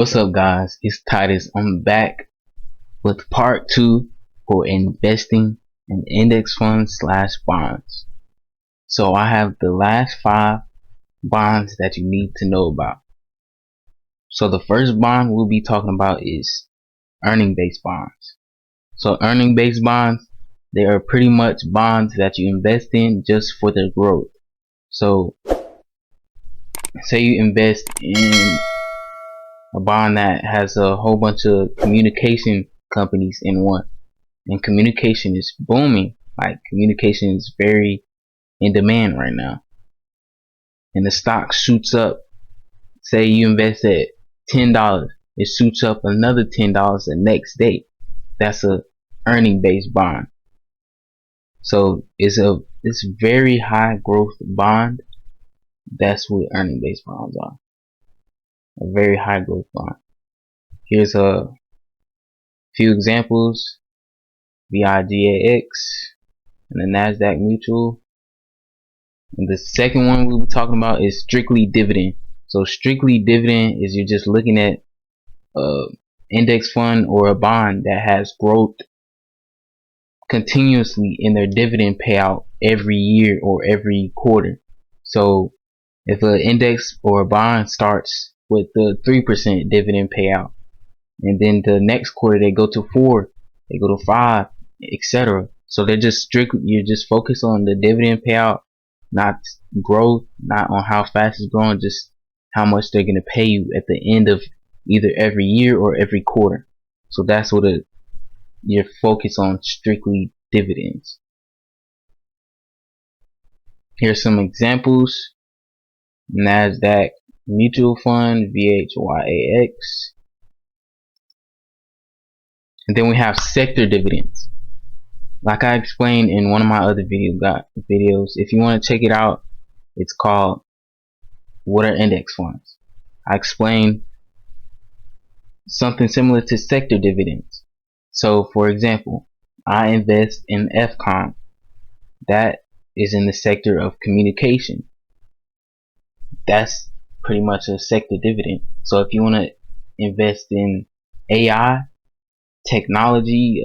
What's up, guys? It's Titus. I'm back with part 2 for investing in index funds slash bonds. So I have the last 5 bonds that you need to know about. So the first bond we'll be talking about is earning based bonds. So earning based bonds, they are pretty much bonds that you invest in just for their growth. So say you invest in a bond that has a whole bunch of communication companies in one, and communication is booming. Like, communication is very in demand right now, and the stock shoots up. Say you invest at $10, it shoots up another $10 the next day. That's a earning based bond. So it's very high growth bond. That's what earning based bonds are. A very high growth bond. Here's a few examples: VIGAX and the NASDAQ Mutual. And the second one we'll be talking about is strictly dividend. So strictly dividend is you're just looking at a index fund or a bond that has growth continuously in their dividend payout every year or every quarter. So if an index or a bond starts with the 3% dividend payout, and then the next quarter they go to 4, they go to 5, etc. So they're just you're just focused on the dividend payout, not growth, not on how fast it's growing, just how much they're going to pay you at the end of either every year or every quarter. So that's what you're focused on, strictly dividends. Here's some examples: NASDAQ Mutual Fund, VHYAX. And then we have sector dividends. Like I explained in one of my other videos, if you want to check it out, it's called What Are Index Funds? I explained something similar to sector dividends. So for example, I invest in FCOM. That is in the sector of communication. That's pretty much a sector dividend. So if you want to invest in AI, technology,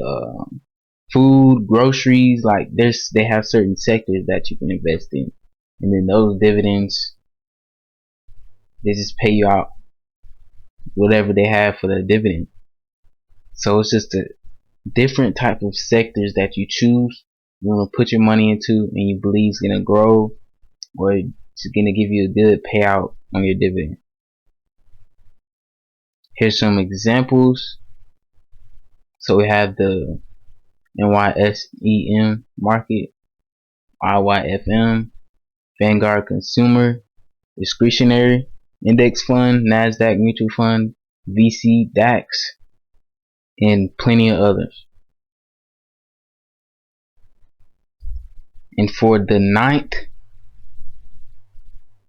food, groceries, like they have certain sectors that you can invest in, and then those dividends, they just pay you out whatever they have for the dividend. So it's just a different type of sectors that you choose, you want to put your money into, and you believe is going to grow or it's going to give you a good payout on your dividend. Here's some examples. So we have the NYSEM market, IYFM, Vanguard Consumer, Discretionary Index Fund, NASDAQ Mutual Fund, VC DAX, and plenty of others. And for the 9th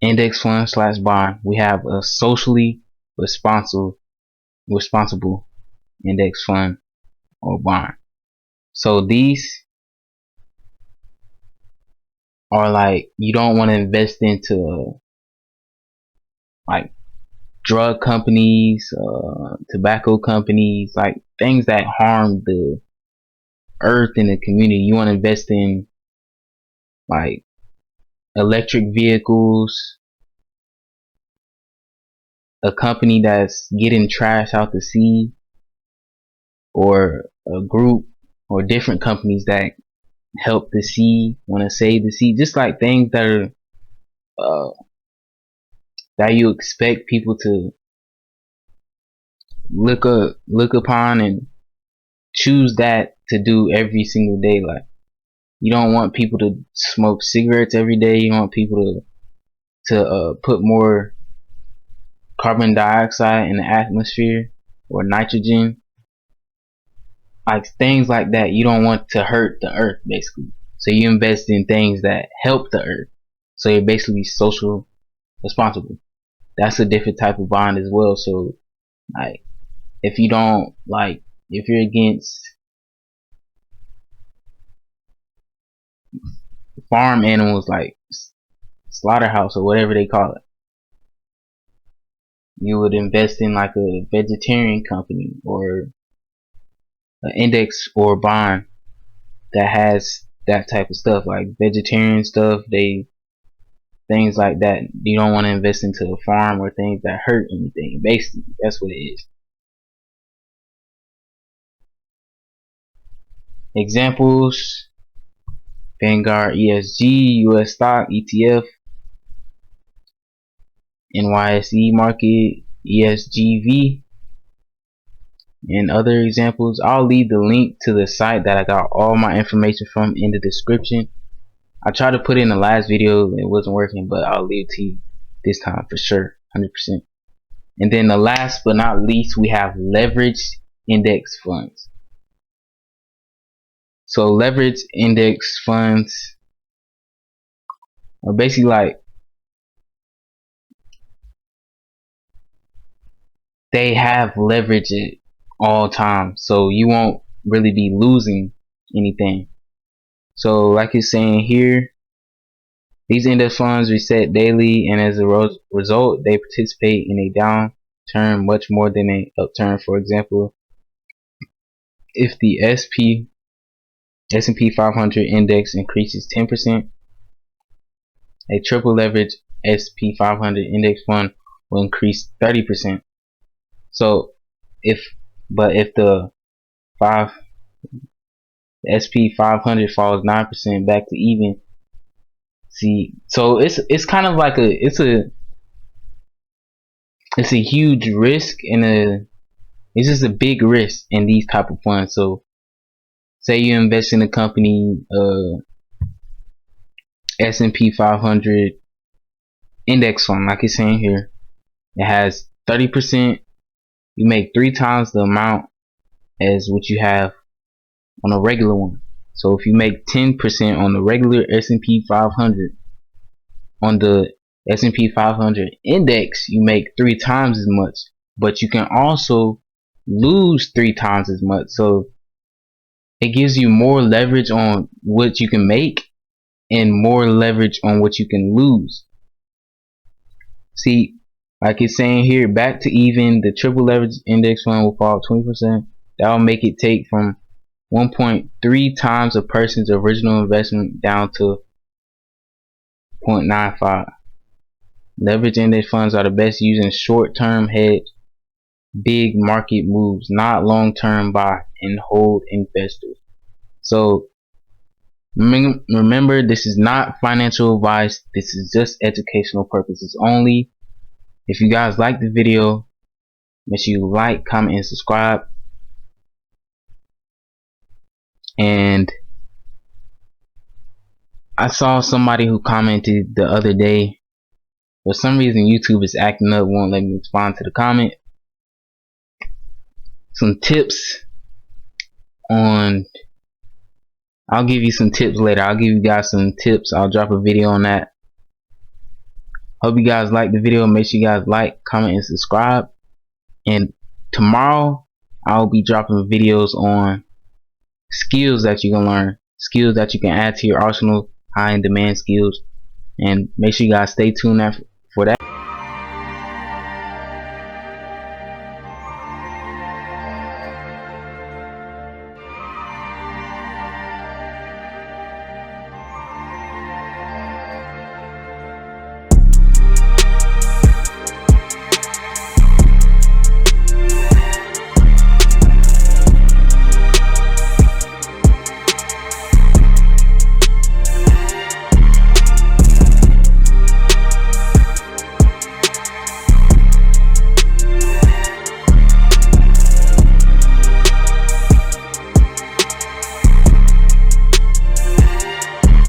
index fund slash bond, we have a socially responsible index fund or bond. So these are like, you don't want to invest into like drug companies, tobacco companies, like things that harm the earth and the community. You want to invest in like electric vehicles, a company that's getting trash out the sea, or a group or different companies that help the sea, want to save the sea. Just like things that are that you expect people to look upon and choose that to do every single day. Like, you don't want people to smoke cigarettes every day. You want people to put more carbon dioxide in the atmosphere, or nitrogen, like things like that. You don't want to hurt the earth, basically. So you invest in things that help the earth. So you're basically social responsible. That's a different type of bond as well. So like, if you don't like, if you're against farm animals, like slaughterhouse or whatever they call it, you would invest in like a vegetarian company or an index or bond that has that type of stuff, like vegetarian stuff. Things like that. You don't want to invest into a farm or things that hurt anything. Basically, that's what it is. Examples: Vanguard ESG, US stock ETF, NYSE market, ESGV, and other examples. I'll leave the link to the site that I got all my information from in the description. I tried to put it in the last video, it wasn't working, but I'll leave it to you this time for sure, 100%. And then the last but not least, we have leveraged index funds. So leveraged index funds are basically like, they have leverage at all times, so you won't really be losing anything. So like it's saying here, these index funds reset daily, and as a result, they participate in a downturn much more than an upturn. For example, if the S&P 500 index increases 10%, a triple leverage S&P 500 index fund will increase 30%. So if the S&P 500 falls 9% back to even, see, so it's kind of like it's a huge risk, and it's just a big risk in these type of funds. So say you invest in a company, S&P 500 index fund, like it's saying here, it has 30%. You make 3 times the amount as what you have on a regular one. So if you make 10% on the regular S&P 500, on the S&P 500 index, you make 3 times as much, but you can also lose 3 times as much. So it gives you more leverage on what you can make and more leverage on what you can lose. See, like it's saying here, back to even, the triple leverage index fund will fall 20%. That will make it take from 1.3 times a person's original investment down to 0.95. Leverage index funds are the best used in short-term hedge big market moves, not long-term buy and hold investors. So remember, this is not financial advice. This is just educational purposes only. If you guys like the video, make sure you like, comment, and subscribe. And I saw somebody who commented the other day, for some reason YouTube is acting up, won't let me respond to the comment. Some tips on, I'll give you some tips later. I'll give you guys some tips. I'll drop a video on that. Hope you guys like the video. Make sure you guys like, comment, and subscribe. And tomorrow I'll be dropping videos on skills that you can learn, skills that you can add to your arsenal, high in demand skills. And make sure you guys stay tuned for that.